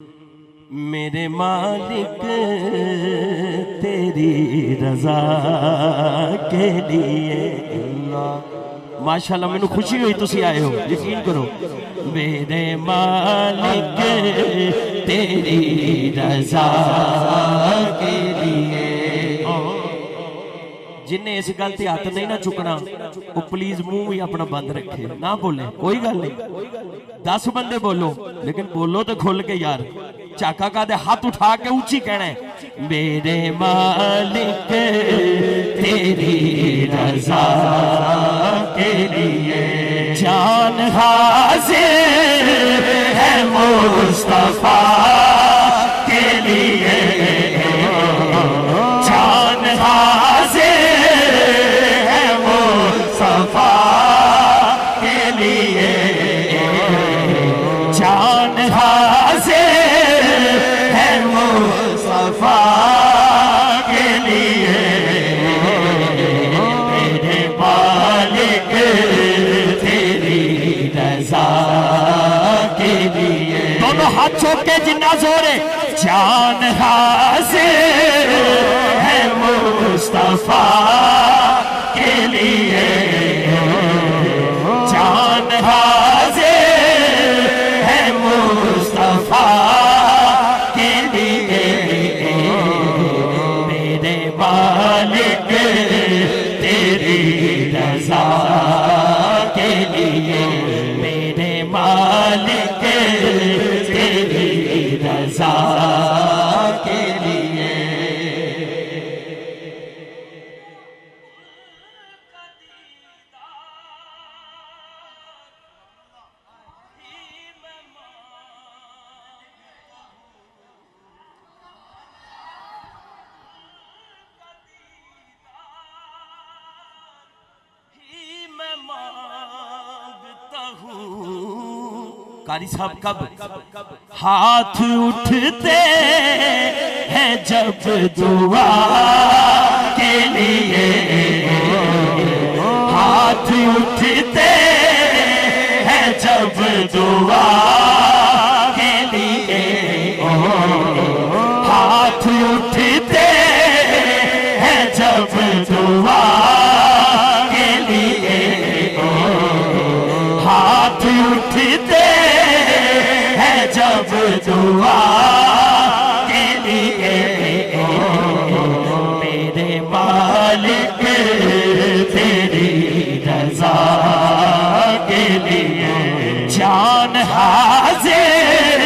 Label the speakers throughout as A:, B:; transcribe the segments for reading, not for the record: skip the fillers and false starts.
A: मेरे मालिक तेरी रजा के लिए माशाल्लाह मैनू खुशी हुई तुसी आए हो, यकीन करो। मेरे मालिक तेरी रजा के लिए जिन्हें इस गल ते हथ नहीं ना चुकना वो प्लीज मुंह भी अपना बंद रखे, ना बोले, कोई गल नहीं। 10 बंदे बोलो लेकिन बोलो तो खुल के यार। चाका का दे हाथ उठा के ऊंची कहना है मेरे मालिक तेरी रजा के लिए जान हाजिर है मुस्तफा के लिए, जान हाजिर है मुस्तफा के लिए, जान हाजिर है मुस्तफा के लिए, मेरे मालिक तेरी रजा के लिए। दोनों हाथ चौक के जिन्ना जोर है, जान हाजिर है मुस्तफा के लिए, जान हाजिर है मुस्तफा के लिए, मेरे मालिक तेरी रजा के लिए, मेरे मालिक तेरी रजा के लिए। कारी साहब कब हाथ उठते हैं जब दुआ के लिए, हाथ उठते हैं जब दुआ के लिए, हाथ उठते हैं जब दुआ के लिए, हाथ उठते जब दुआ के लिए, मेरे मालिक तेरी रजा के लिए, जान हाजिर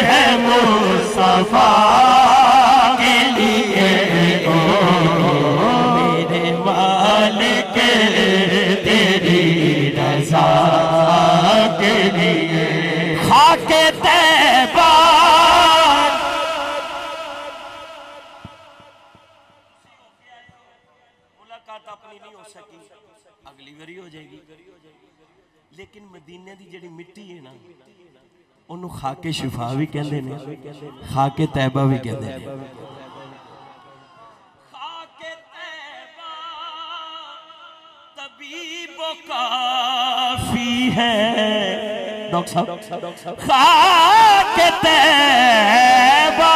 A: है मुस्तफा के लिए, मेरे मालिक तेरी रजा के लिए। खाके तैबा मुलाकात अपनी नहीं हो सकी, अगली बारी हो जाएगी, लेकिन मदीने दी जेड़ी मिट्टी है ना ओनू खाके शिफा भी कहंदे ने, खाके तैबा भी कहंदे ने। खाके तैबा तबीबो काफी है, डॉक्टर साहब खाके तैबा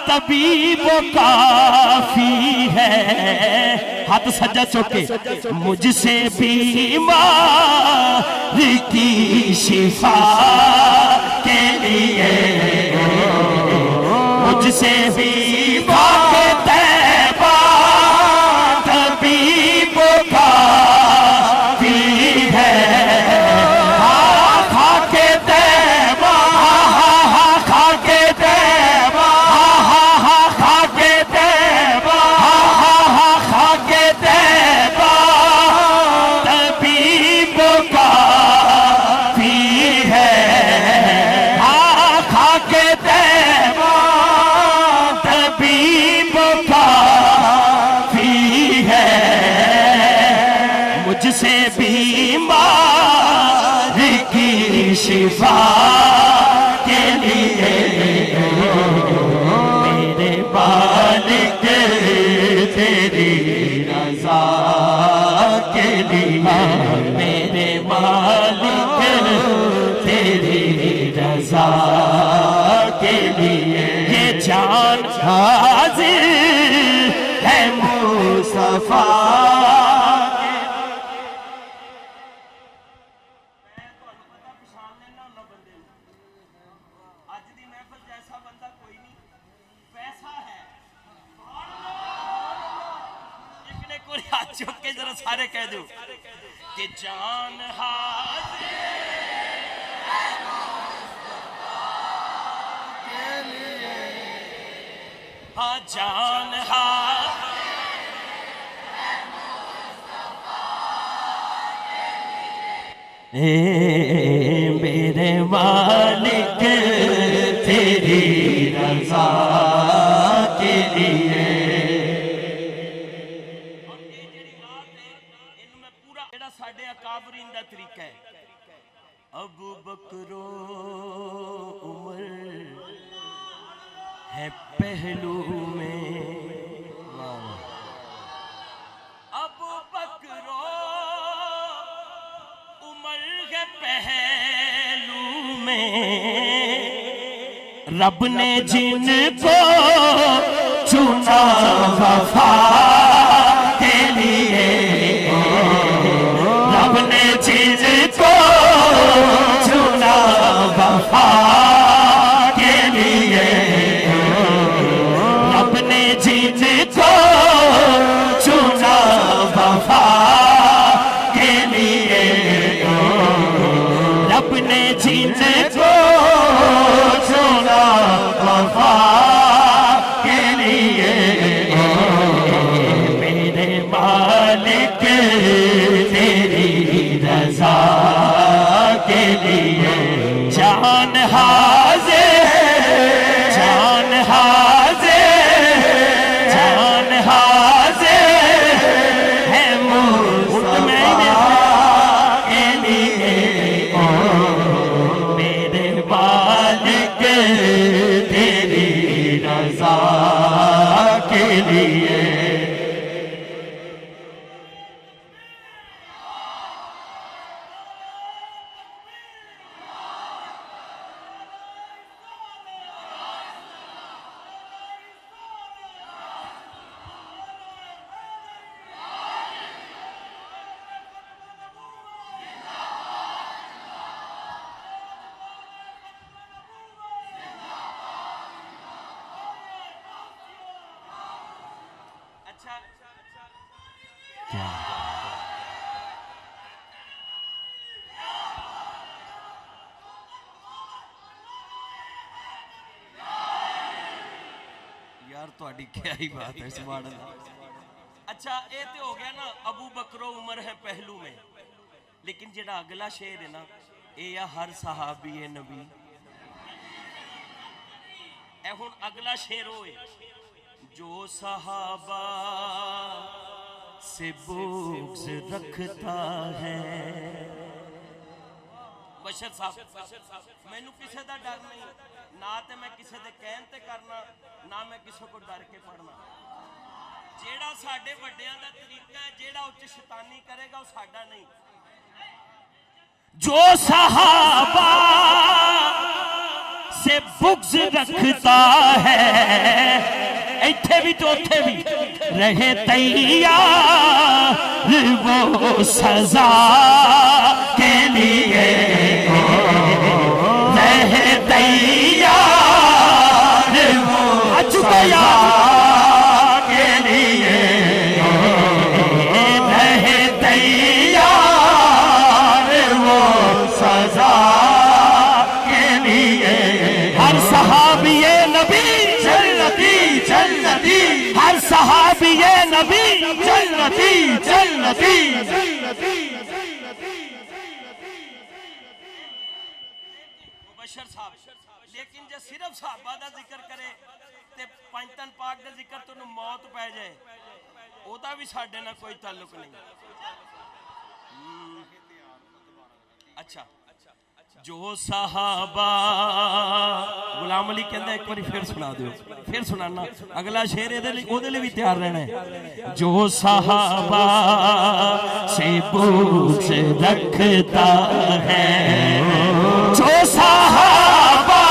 A: तबीबो काफी है, हाथ सज्जा चौके मुझसे बीमार की शिफा के लिए, मुझसे बीमार तैबा तबीबो काफी है, मुझसे बीमार की शिफा के लिए, मेरे मालिक तेरी रजा के लिए, मेरे मालिक तेरी रजा के लिए ये जान हाजिर है मुस्तफा। हाथ चुक के जरा सारे कह दो कि जान हाजिर के लिए, हाँ जान हाजिर मेरे मालिक तेरी रज़ा के लिए। साडे अकाबरीन दा तरीका है। अबू बकरो उमर है पहलू में, अबू बकरो उमर है पहलू में, रब ने जिनको चुना वफा के लिए, रब ने जिनको चुना वफा के लिए, रब ने जिनको चुना वफा के लिए, रब ने जिनको चुना वफा के लिए, मेरे मालिक रज़ा के लिए जान हाज़िर, जान हाज़िर, जान हाज़िर है मुस्तफा के लिए, मेरे मालिक तेरी रज़ा के लिए। क्या यार तुहाडी क्या ही बात है सुभान अल्लाह। अच्छा ये तो हो गया ना अबू बकरो उमर है पहलू में, लेकिन जेड़ा अगला शेर है ना ये या हर सहाबी है नबी। ए हुण अगला शेर होए जो सहाबा से बुग़्ज़ रखता है। बशर साहब मैनू किसी का डर नहीं, ना तो मैं किसी के कहन ते करना, ना मैं किसी को डर के पढ़ना। जेड़ा साडे वड्डियां दा तरीका है, जेड़ा उच्च शैतानी करेगा वो साडा नहीं। जो सहाबा से बुग़्ज़ रखता है, इत्थे भी तो उथे भी रहे तैयार वो सजा के लिए, रहे तैयार वो सजा के लिए, रहे तैयार वो सजा के लिए। हर सहाबी नबी जन्नती जन्नती, हर सहाबी नबी जन्नती जन्नती। बशर साहब लेकिन जे सिर्फ सहाबा दा जिक्र करे ते पंजतन पाक दा जिक्र तैनूं मौत पै जाए, ओदा भी साडे नाल कोई ताल्लुक नहीं। अच्छा जो सहाबा गुलाम अली कहंदा एक बार फिर सुना दो, फिर सुनाना अगला शेर ओदे लिए भी तैयार रहना है। जो सहाबा से बुग़्ज़ रखता है, जो सहाबा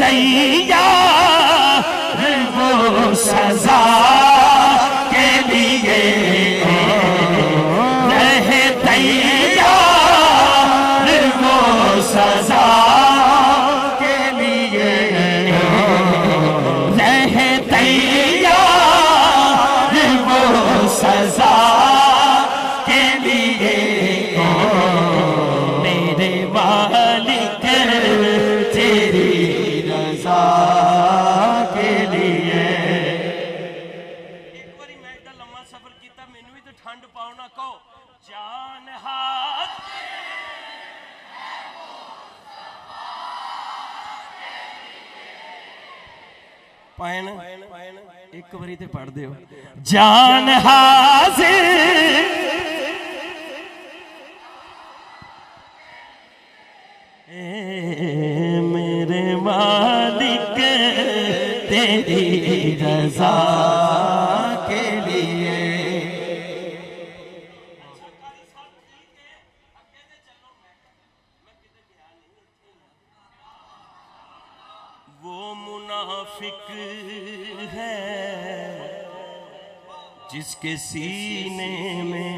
A: तैयार वो सजा के लिए, रहे तैयार वो सजा के लिए, रहे तैयार वो सजा के लिए, मेरे मालिक तेरी रजा के लिए। एक बारी मैं इतना लम्बा सफर किया, मैनू भी तो ठंड पाओ ना कहो, जान हाथ पैन एक बारी ते पढ़ दो, जान हाजिर मेरे मालिक तेरी रजा के लिए। वो मुनाफिक है जिसके सीने में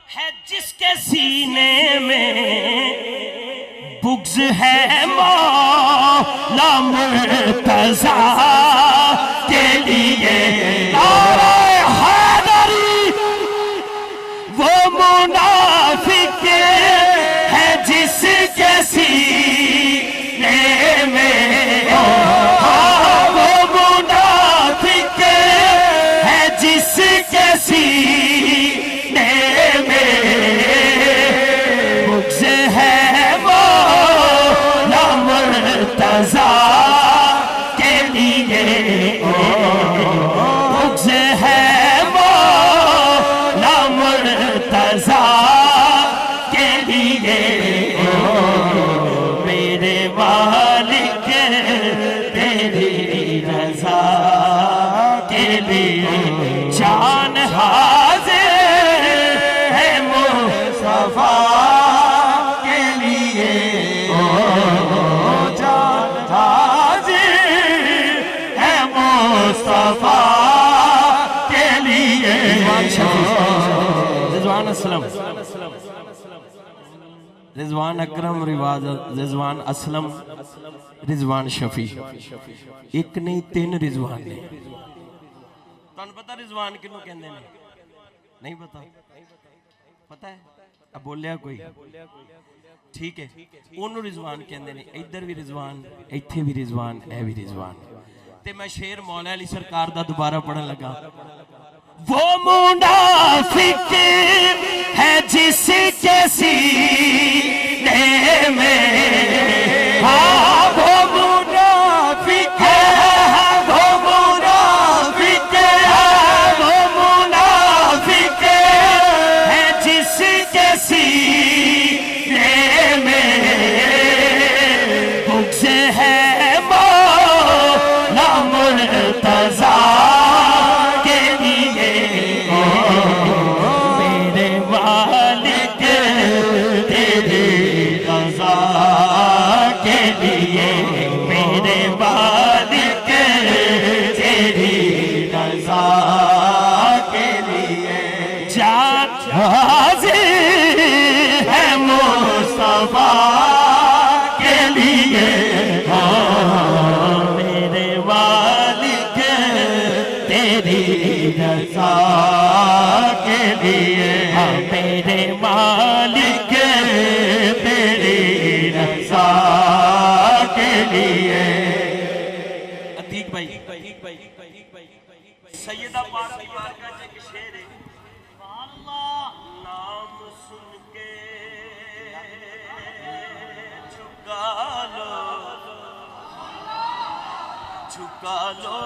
A: है, जिसके सीने में बुग़्ज़ है मौला मुर्तज़ा के लिए। नारे हैदरी, वो मुनाफिक है जिसके सीने में, वो मुनाफिक है जिसके सीने में बुग़्ज़ है मौला मुर्तज़ा के लिए, बुग़्ज़ है मौला मुर्तज़ा के लिए, मेरे मालिक तेरी रज़ा के लिए। जान हाज़िर है मुस्तफ़ा के लिए, जान हाज़िर है मुस्तफ़ा के लिए। रिज़वान असलम, रिज़वान अकरम, रिज़वान असलम, रिज़वान शफी, एक नहीं तीन रिज़वान ने। तुहानू पता रिज़वान किनू कहंदे ने? नहीं पता? पता है? अब बोलिया कोई? ठीक है, ओनू रिज़वान कहंदे ने। इधर भी रिज़वान, इत्थे भी रिज़वान, ए भी रिज़वान। ते मैं शेर मौला अली सरकार दा दोबारा पढ़न लगा। वो मुनाफिक है जिसके सीने में, हाँ वो मुनाफिक है, वो मुनाफिक है, वो मुनाफिक है जिसके सीने में बुग़्ज़ है मौला मुर्तज़ा के लिए, मेरे मालिक तेरी रज़ा के लिए, मेरे मालिक तेरी रज़ा के लिए। जान हाज़िर है मुस्तफ़ा के लिए, मेरे मालिक तेरी रज़ा के लिए, मेरे मालिक तेरी रज़ा के लिए। अतीक भाई, सैयदा पाक का एक शेर है, नाम सुन के झुका लो, झुका लो,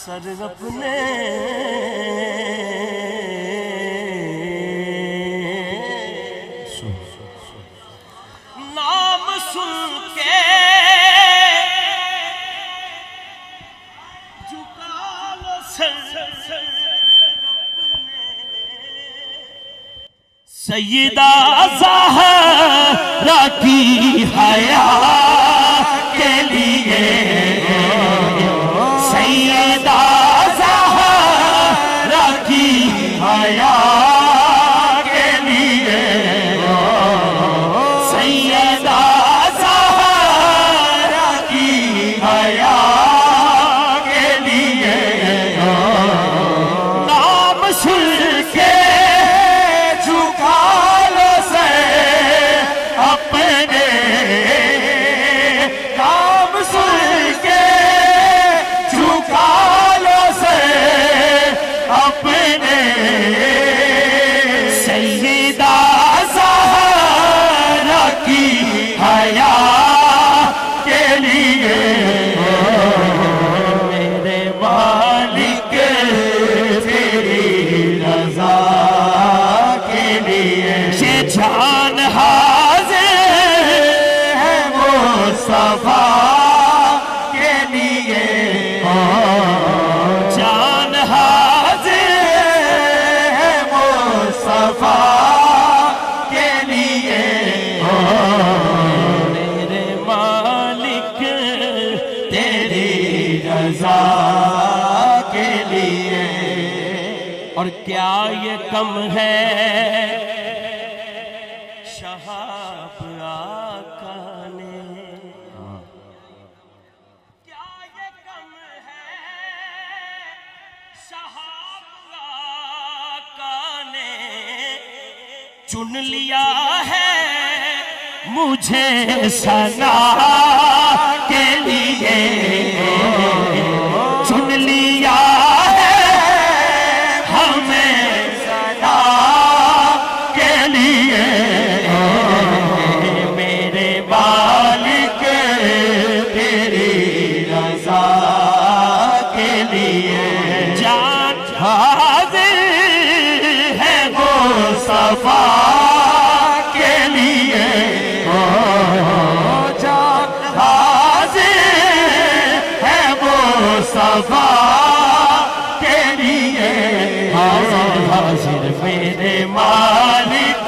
A: सर अपने सैयदा ज़हरा की हया के लिए, सैयदा ज़हरा की हया के लिए, सैयदा ज़हरा की हया के लिए, नाम सुन के जान हाज़िर है मुस्तफा के लिए, जान हाज़िर है मुस्तफा के लिए, मेरे मालिक तेरी रज़ा के लिए। और क्या ये कम है शहाब आका ने, क्या ये कम है शहाब आका ने, चुन लिया है मुझे सना के लिए, चुन लिया है हमें सना के लिए, मेरे मालिक तेरी रज़ा के लिए, जान हाज़िर है मुस्तफा के लिए, जान हाज़िर है मुस्तफा के लिए, हाज़िर हाज़िर मेरे मालिक